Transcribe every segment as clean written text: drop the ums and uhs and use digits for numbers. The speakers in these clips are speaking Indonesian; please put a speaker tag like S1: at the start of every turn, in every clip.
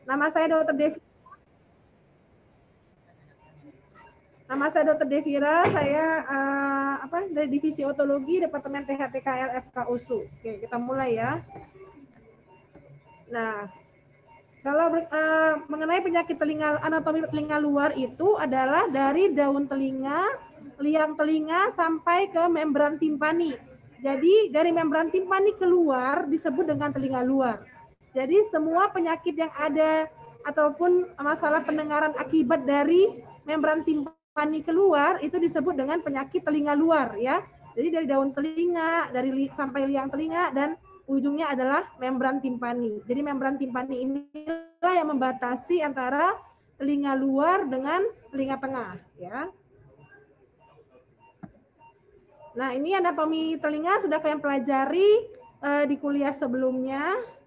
S1: Nama saya Dr. Devi. Nama saya Dr. Devira, saya dari Divisi Otologi Departemen THTKL FK USU. Oke, kita mulai ya. Nah, kalau mengenai penyakit telinga, anatomi telinga luar itu adalah dari daun telinga, liang telinga sampai ke membran timpani. Jadi dari membran timpani keluar disebut dengan telinga luar. Jadi semua penyakit yang ada ataupun masalah pendengaran akibat dari membran timpani keluar itu disebut dengan penyakit telinga luar ya. Jadi dari daun telinga, sampai liang telinga dan ujungnya adalah membran timpani. Jadi membran timpani inilah yang membatasi antara telinga luar dengan telinga tengah ya. Nah, ini anatomi telinga sudah kalian pelajari di kuliah sebelumnya.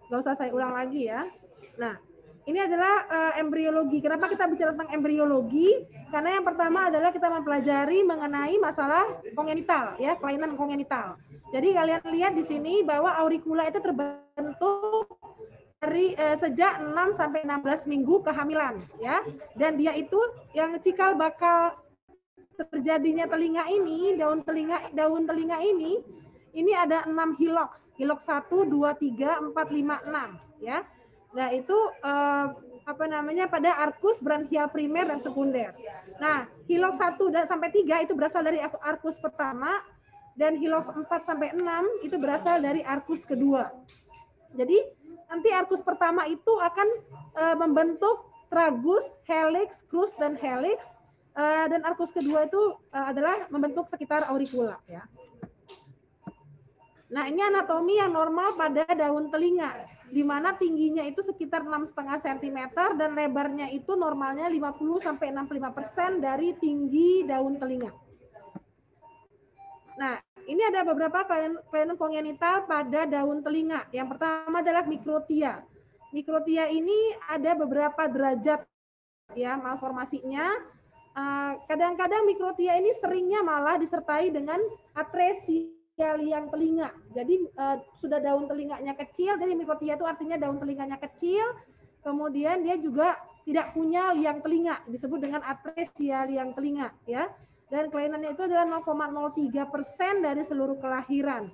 S1: Gak usah saya ulang lagi ya. Nah, ini adalah embriologi. Kenapa kita bicara tentang embriologi? Karena yang pertama adalah kita mempelajari mengenai masalah kongenital ya, kelainan kongenital. Jadi kalian lihat di sini bahwa auricula itu terbentuk dari sejak 6 sampai 16 minggu kehamilan ya. Dan dia itu yang cikal bakal terjadinya telinga ini, daun telinga ini ada 6 hiloks. Hilok 1, 2, 3, 4, 5, 6 ya. Nah, itu pada arkus branchial primer dan sekunder. Nah, hilok 1 sampai 3 itu berasal dari arkus pertama dan hilok 4 sampai 6 itu berasal dari arkus kedua. Jadi, nanti arkus pertama itu akan membentuk tragus, helix, crus dan helix. Dan arkus kedua itu adalah membentuk sekitar auricula ya. Nah, ini anatomi yang normal pada daun telinga, di mana tingginya itu sekitar 6,5 cm dan lebarnya itu normalnya 50 sampai 65% dari tinggi daun telinga. Nah, ini ada beberapa kelainan kongenital pada daun telinga. Yang pertama adalah mikrotia. Mikrotia ini ada beberapa derajat ya malformasinya. Kadang-kadang mikrotia ini seringnya malah disertai dengan atresia liang telinga. Jadi sudah daun telinganya kecil, jadi mikrotia itu artinya daun telinganya kecil, kemudian dia juga tidak punya liang telinga, disebut dengan atresia liang telinga ya. Dan kelainannya itu adalah 0,03% dari seluruh kelahiran.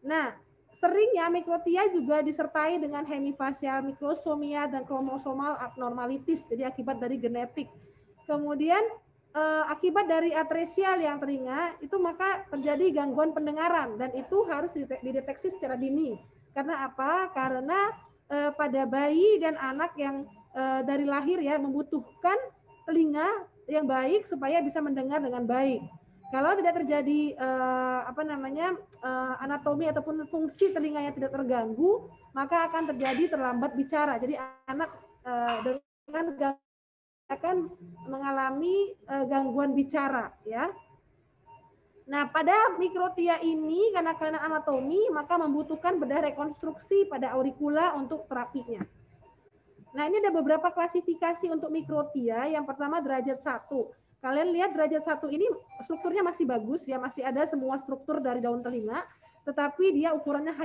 S1: Nah, seringnya mikrotia juga disertai dengan hemifasial mikrosomia dan kromosomal abnormalitis, jadi akibat dari genetik. Kemudian akibat dari atresia liang telinga itu maka terjadi gangguan pendengaran dan itu harus dideteksi secara dini. Karena apa? Karena pada bayi dan anak yang dari lahir ya membutuhkan telinga yang baik supaya bisa mendengar dengan baik. Kalau tidak terjadi anatomi ataupun fungsi telinga yang tidak terganggu, maka akan terjadi terlambat bicara. Jadi anak dengan akan mengalami gangguan bicara ya. Nah, pada mikrotia ini karena kelainan anatomi maka membutuhkan bedah rekonstruksi pada auricula untuk terapinya. Nah, ini ada beberapa klasifikasi untuk mikrotia. Yang pertama derajat 1. Kalian lihat derajat 1 ini strukturnya masih bagus ya, masih ada semua struktur dari daun telinga, tetapi dia ukurannya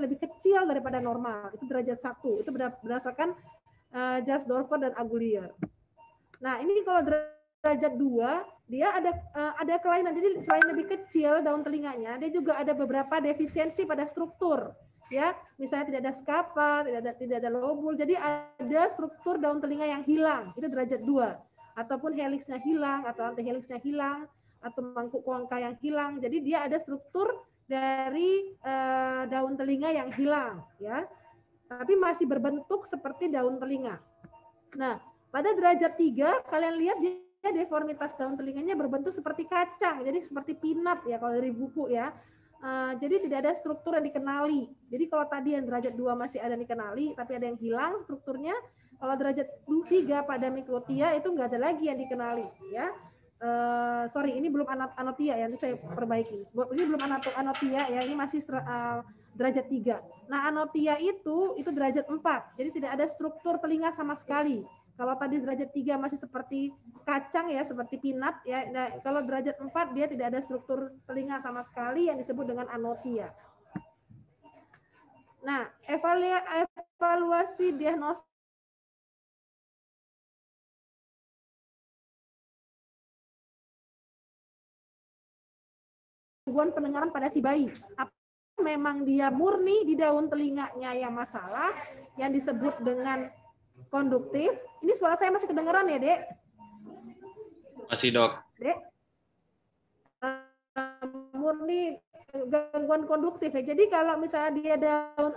S1: lebih kecil daripada normal. Itu derajat 1. Itu berdasarkan Jarsdorfer dan Agulier. Nah, ini kalau derajat 2, dia ada kelainan. Jadi selain lebih kecil daun telinganya, dia juga ada beberapa defisiensi pada struktur. Ya, misalnya tidak ada skapa, tidak ada lobul. Jadi ada struktur daun telinga yang hilang. Itu derajat 2. Ataupun helixnya hilang atau antihelixnya hilang atau mangkuk kongka yang hilang. Jadi dia ada struktur dari daun telinga yang hilang, ya. Tapi masih berbentuk seperti daun telinga. Nah, pada derajat 3, kalian lihat dia deformitas daun telinganya berbentuk seperti kacang, jadi seperti peanut ya kalau dari buku ya. Jadi tidak ada struktur yang dikenali. Jadi kalau tadi yang derajat 2 masih ada yang dikenali, tapi ada yang hilang strukturnya. Kalau derajat 3 pada mikrotia itu nggak ada lagi yang dikenali ya. Sorry, ini belum anotia ya, nanti saya perbaiki. Ini belum anotia ya, ini masih derajat 3. Nah, anotia itu derajat 4. Jadi tidak ada struktur telinga sama sekali. Kalau tadi derajat 3 masih seperti kacang ya, seperti peanut ya. Nah, kalau derajat 4 dia tidak ada struktur telinga sama sekali yang disebut dengan anotia. Nah, evaluasi diagnostik gangguan pendengaran pada si bayi. Memang dia murni di daun telinganya yang masalah, yang disebut dengan konduktif. Ini suara saya masih kedengeran ya, Dek?
S2: Masih, Dok.
S1: Dek? Murni gangguan konduktif ya. Jadi kalau misalnya dia daun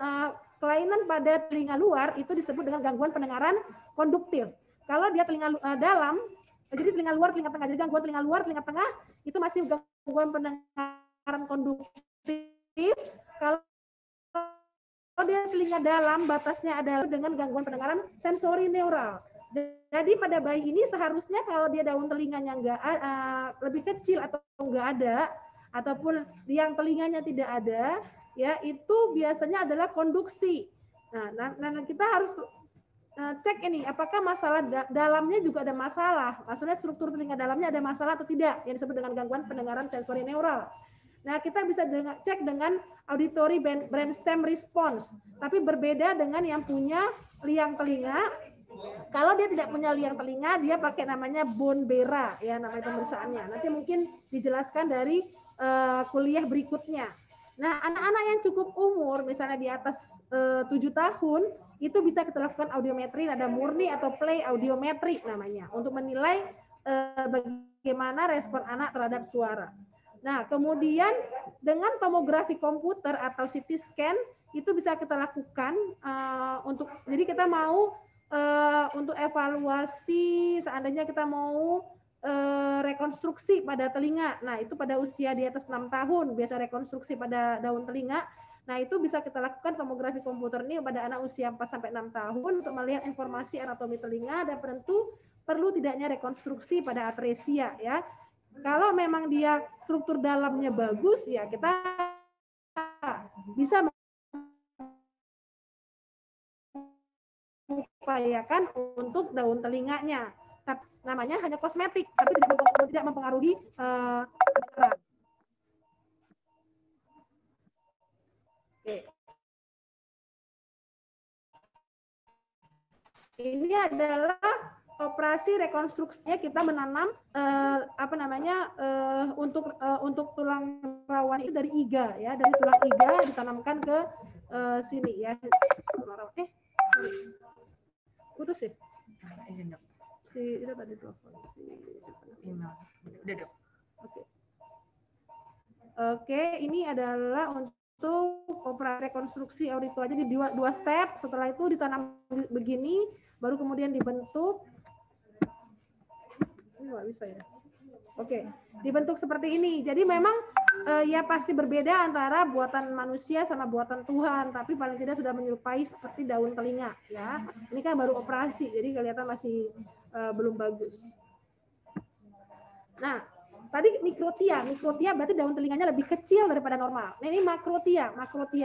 S1: kelainan pada telinga luar itu disebut dengan gangguan pendengaran konduktif. Kalau dia telinga dalam, jadi telinga luar, telinga tengah. Jadi gangguan telinga luar, telinga tengah itu masih gangguan pendengaran konduktif. Kalau dia telinga dalam, batasnya adalah dengan gangguan pendengaran sensori neural. Jadi pada bayi ini seharusnya kalau dia daun telinganya lebih kecil atau enggak ada, ataupun yang telinganya tidak ada, ya itu biasanya adalah konduksi. Nah kita harus cek ini apakah masalah dalamnya juga ada masalah. Maksudnya struktur telinga dalamnya ada masalah atau tidak, yang disebut dengan gangguan pendengaran sensori neural. Nah, kita bisa cek dengan auditory brainstem response, tapi berbeda dengan yang punya liang telinga. Kalau dia tidak punya liang telinga, dia pakai namanya bone Bera, ya namanya pemeriksaannya. Nanti mungkin dijelaskan dari kuliah berikutnya. Nah, anak-anak yang cukup umur, misalnya di atas 7 tahun, itu bisa kita lakukan audiometri, nada murni atau play audiometri namanya, untuk menilai bagaimana respon anak terhadap suara. Nah, kemudian dengan tomografi komputer atau CT scan itu bisa kita lakukan jadi kita mau untuk evaluasi seandainya kita mau rekonstruksi pada telinga. Nah, itu pada usia di atas 6 tahun biasa rekonstruksi pada daun telinga. Nah, itu bisa kita lakukan tomografi komputer ini pada anak usia 4 sampai 6 tahun untuk melihat informasi anatomi telinga dan tentu perlu tidaknya rekonstruksi pada atresia ya. Kalau memang dia struktur dalamnya bagus, ya kita bisa mengupayakan untuk daun telinganya. Tapi namanya hanya kosmetik, tapi tidak mempengaruhi Oke. Ini adalah operasi rekonstruksinya, kita menanam untuk tulang rawan itu dari iga ya, dari tulang iga ditanamkan ke sini ya. Putus ya? Si itu tadi telepon udah, Dok. Oke, ini adalah untuk operasi rekonstruksi audito aja di dua step. Setelah itu ditanam begini, baru kemudian dibentuk. Ini nggak bisa ya. Oke, dibentuk seperti ini. Jadi memang ya pasti berbeda antara buatan manusia sama buatan Tuhan, tapi paling tidak sudah menyerupai seperti daun telinga ya. Ini kan baru operasi, jadi kelihatan masih belum bagus. Nah, tadi mikrotia berarti daun telinganya lebih kecil daripada normal. Nah, ini makrotia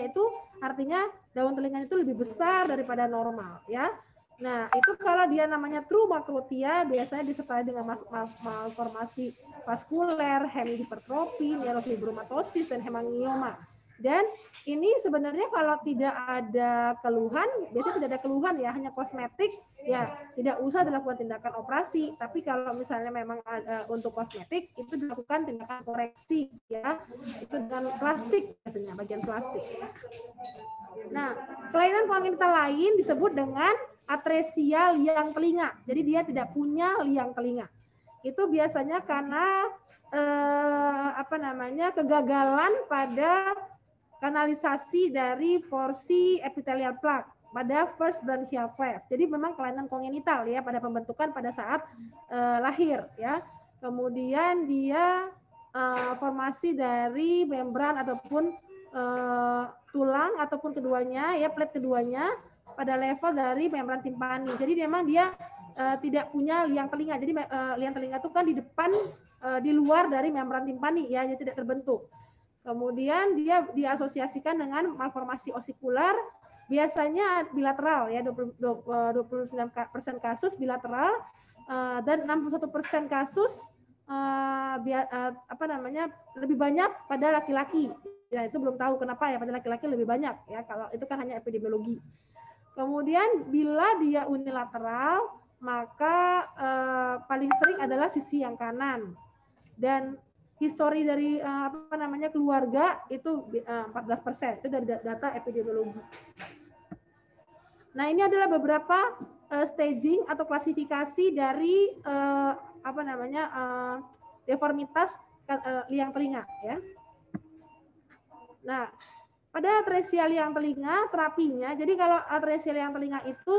S1: itu artinya daun telinganya itu lebih besar daripada normal ya. Nah, itu kalau dia namanya true makrotia biasanya disertai dengan malformasi vaskuler, hemihipertrofi, neurofibromatosis, dan hemangioma. Dan ini sebenarnya kalau tidak ada keluhan, biasanya tidak ada keluhan ya, hanya kosmetik, ya tidak usah dilakukan tindakan operasi. Tapi kalau misalnya memang untuk kosmetik, itu dilakukan tindakan koreksi ya, itu dengan plastik biasanya, bagian plastik. Nah, kelainan kongenital lain disebut dengan atresia liang telinga. Jadi dia tidak punya liang telinga. Itu biasanya karena kegagalan pada kanalisasi dari porsi epithelial plaque pada first branchial cleft. Jadi memang kelainan kongenital ya pada pembentukan pada saat lahir ya. Kemudian dia formasi dari membran ataupun tulang ataupun keduanya ya, plate keduanya pada level dari membran timpani. Jadi memang dia tidak punya liang telinga. Jadi liang telinga itu kan di depan di luar dari membran timpani ya, jadi tidak terbentuk. Kemudian dia diasosiasikan dengan malformasi osikular, biasanya bilateral ya, 29% kasus bilateral dan 61% kasus lebih banyak pada laki-laki. Ya, itu belum tahu kenapa ya pada laki-laki lebih banyak ya, kalau itu kan hanya epidemiologi. Kemudian bila dia unilateral, maka paling sering adalah sisi yang kanan. Dan histori dari apa namanya keluarga itu 14%. Itu dari data epidemiologi. Nah, ini adalah beberapa staging atau klasifikasi dari apa namanya deformitas liang telinga ya. Nah, pada atresia liang telinga terapinya, jadi kalau atresia liang telinga itu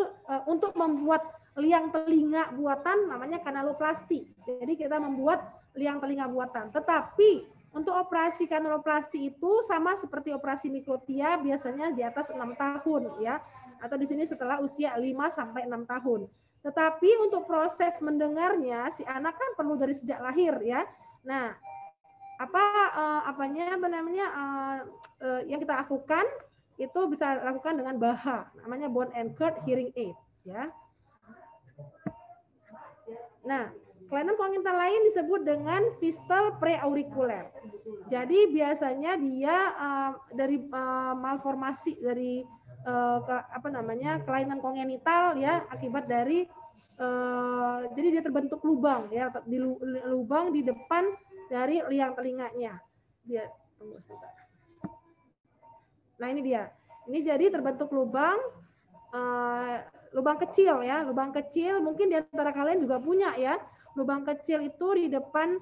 S1: untuk membuat liang telinga buatan namanya kanaloplasti. Jadi kita membuat liang telinga buatan. Tetapi untuk operasi kanaloplasti itu sama seperti operasi mikrotia biasanya di atas 6 tahun ya. Atau di sini setelah usia 5 sampai 6 tahun. Tetapi untuk proses mendengarnya si anak kan perlu dari sejak lahir ya. Nah, yang kita lakukan itu bisa lakukan dengan BAHA, namanya bone anchored hearing aid ya. Nah, kelainan kongenital lain disebut dengan fistal preaurikuler. Jadi biasanya dia dari malformasi dari kelainan kongenital ya akibat dari jadi dia terbentuk lubang ya di lubang di depan dari liang telinganya. Nah, ini dia. Ini jadi terbentuk lubang kecil ya, lubang kecil mungkin di antara kalian juga punya ya. Lubang kecil itu di depan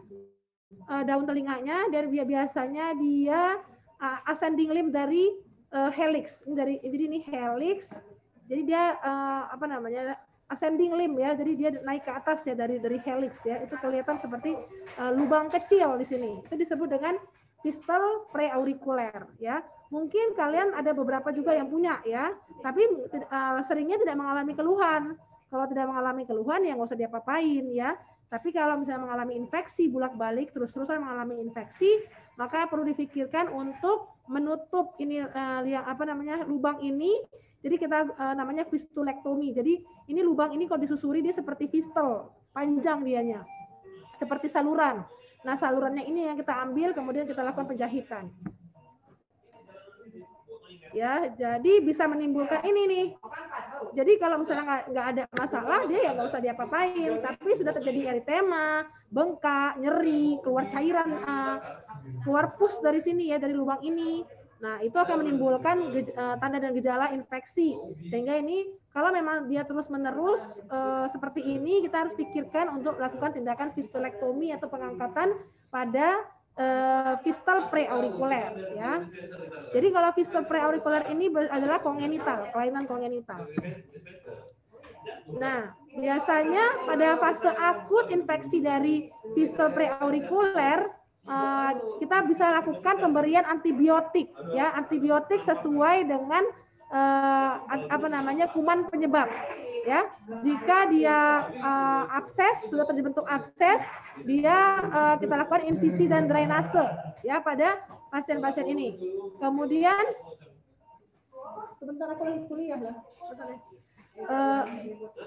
S1: daun telinganya dan biasanya dia ascending limb dari helix. Jadi ini helix. Jadi dia ascending limb ya. Jadi dia naik ke atas ya dari helix ya. Itu kelihatan seperti lubang kecil di sini. Itu disebut dengan fistal preaurikuler ya. Mungkin kalian ada beberapa juga yang punya ya. Tapi seringnya tidak mengalami keluhan. Kalau tidak mengalami keluhan ya nggak usah diapa-apain ya. Tapi kalau misalnya mengalami infeksi bolak-balik terus-terusan mengalami infeksi, maka perlu difikirkan untuk menutup ini lubang ini. Jadi kita namanya fistulektomi. Jadi ini lubang ini kalau disusuri dia seperti fistel, panjang dianya. Seperti saluran. Nah, salurannya ini yang kita ambil kemudian kita lakukan penjahitan. Ya, jadi bisa menimbulkan ini nih. Jadi kalau misalnya nggak ada masalah, dia ya nggak usah diapa-apain. Tapi sudah terjadi eritema, bengkak, nyeri, keluar cairan, keluar pus dari sini ya, dari lubang ini. Nah, itu akan menimbulkan tanda dan gejala infeksi. Sehingga ini kalau memang dia terus-menerus seperti ini, kita harus pikirkan untuk melakukan tindakan fistulektomi atau pengangkatan pada fistal preaurikuler ya. Jadi kalau fistal preaurikuler ini adalah kongenital, kelainan kongenital. Nah, biasanya pada fase akut infeksi dari fistal preaurikuler kita bisa lakukan pemberian antibiotik ya, antibiotik sesuai dengan kuman penyebab ya. Jika dia abses, sudah terbentuk abses, dia kita lakukan insisi dan drainase ya pada pasien-pasien ini. Kemudian sebentar aku lagi kuliah lah.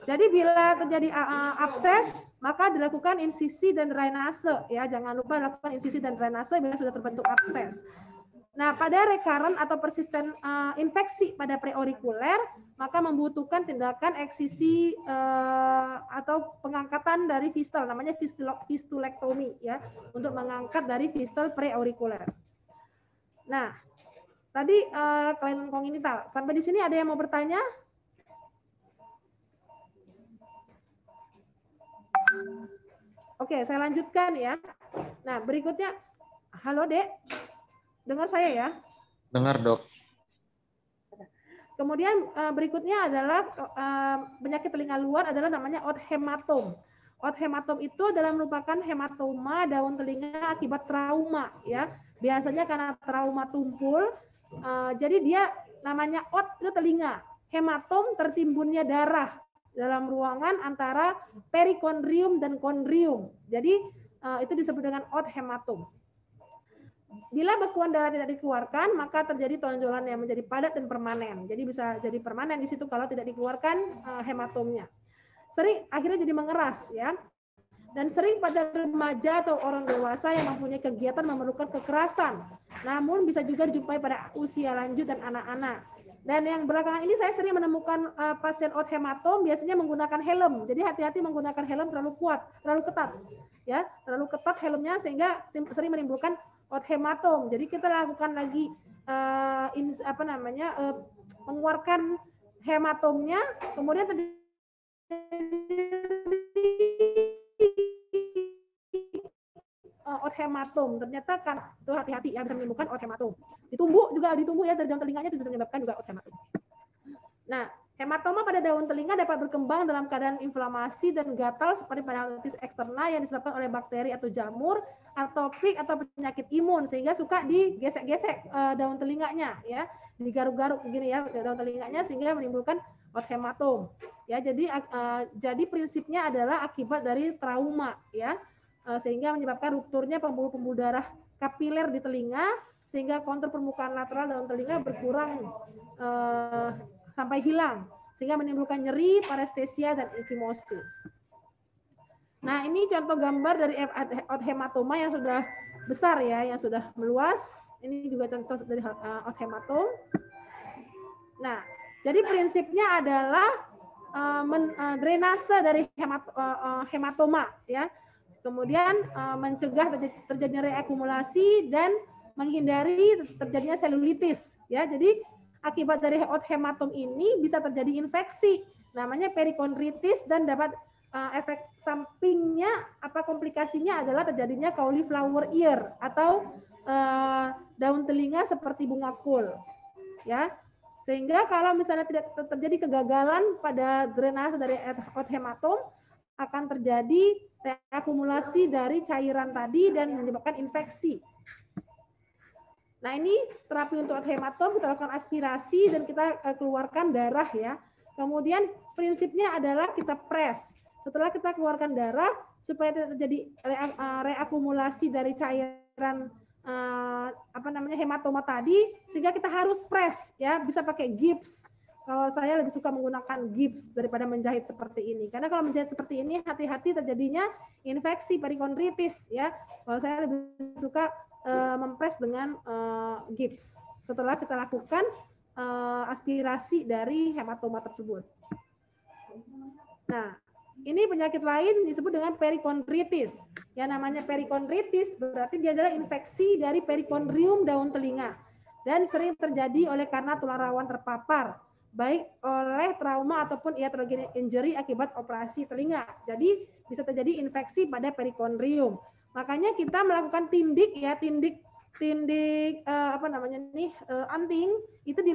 S1: Jadi bila terjadi abses, maka dilakukan insisi dan drainase ya. Jangan lupa lakukan insisi dan drainase bila sudah terbentuk abses. Nah, pada recurrent atau persisten infeksi pada preaurikuler, maka membutuhkan tindakan eksisi atau pengangkatan dari fistal, namanya fistulektomi ya, untuk mengangkat dari fistal preaurikuler. Nah, tadi kelainan kongenital. Sampai di sini ada yang mau bertanya? Oke, saya lanjutkan ya. Nah, berikutnya, halo Dek. Dengar saya ya?
S2: Dengar, Dok.
S1: Kemudian berikutnya adalah penyakit telinga luar adalah namanya othematom. Othematom itu adalah merupakan hematoma daun telinga akibat trauma ya. Biasanya karena trauma tumpul, jadi dia namanya oth itu telinga. Hematom tertimbunnya darah dalam ruangan antara perikondrium dan kondrium. Jadi itu disebut dengan othematom. Bila bekuan darah tidak dikeluarkan, maka terjadi tonjolan yang menjadi padat dan permanen. Jadi bisa jadi permanen di situ kalau tidak dikeluarkan hematomnya. Sering akhirnya jadi mengeras ya. Dan sering pada remaja atau orang dewasa yang mempunyai kegiatan memerlukan kekerasan. Namun bisa juga dijumpai pada usia lanjut dan anak-anak. Dan yang belakangan ini saya sering menemukan pasien othematom biasanya menggunakan helm. Jadi hati-hati menggunakan helm terlalu kuat, terlalu ketat. Ya, terlalu ketat helmnya sehingga sering menimbulkan othematom. Jadi kita lakukan lagi mengeluarkan hematomnya, kemudian terjadi othematom. Ternyata kan itu hati-hati ya, bisa menimbulkan othematom. Ditumbuh ya, dari daun telinganya itu bisa menyebabkan juga othematom. Nah, hematoma pada daun telinga dapat berkembang dalam keadaan inflamasi dan gatal seperti parenhitis eksterna yang disebabkan oleh bakteri atau jamur, atopik atau penyakit imun, sehingga suka digesek-gesek daun telinganya ya, digaruk-garuk begini ya daun telinganya sehingga menimbulkan othematom. Ya, jadi prinsipnya adalah akibat dari trauma ya, sehingga menyebabkan rupturnya pembuluh-pembuluh darah kapiler di telinga sehingga kontur permukaan lateral daun telinga berkurang sampai hilang, sehingga menimbulkan nyeri, parestesia, dan ekimosis. Nah, ini contoh gambar dari othematoma yang sudah besar ya, yang sudah meluas. Ini juga contoh dari othematom. Nah, jadi prinsipnya adalah drainase dari hematoma ya. Kemudian mencegah terjadinya reakumulasi dan menghindari terjadinya selulitis ya. Jadi akibat dari othematom ini bisa terjadi infeksi namanya perikondritis dan dapat efek sampingnya komplikasinya adalah terjadinya cauliflower ear atau daun telinga seperti bunga kul ya. Sehingga kalau misalnya tidak terjadi kegagalan pada drainase dari othematom akan terjadi reakumulasi dari cairan tadi dan menyebabkan infeksi. Nah, ini terapi untuk othematom, kita lakukan aspirasi dan kita keluarkan darah ya. Kemudian prinsipnya adalah kita press. Setelah kita keluarkan darah, supaya tidak terjadi reakumulasi dari cairan hematoma tadi, sehingga kita harus press ya, bisa pakai gips. Kalau saya lebih suka menggunakan gips daripada menjahit seperti ini. Karena kalau menjahit seperti ini hati-hati terjadinya infeksi perikondritis ya. Kalau saya lebih suka mempres dengan gips setelah kita lakukan aspirasi dari hematoma tersebut. Nah, ini penyakit lain disebut dengan perikondritis. Yang namanya perikondritis berarti dia adalah infeksi dari perikondrium daun telinga dan sering terjadi karena tulang rawan terpapar baik oleh trauma ataupun iatrogenic injury akibat operasi telinga. Jadi bisa terjadi infeksi pada perikondrium. Makanya kita melakukan tindik ya, tindik anting itu di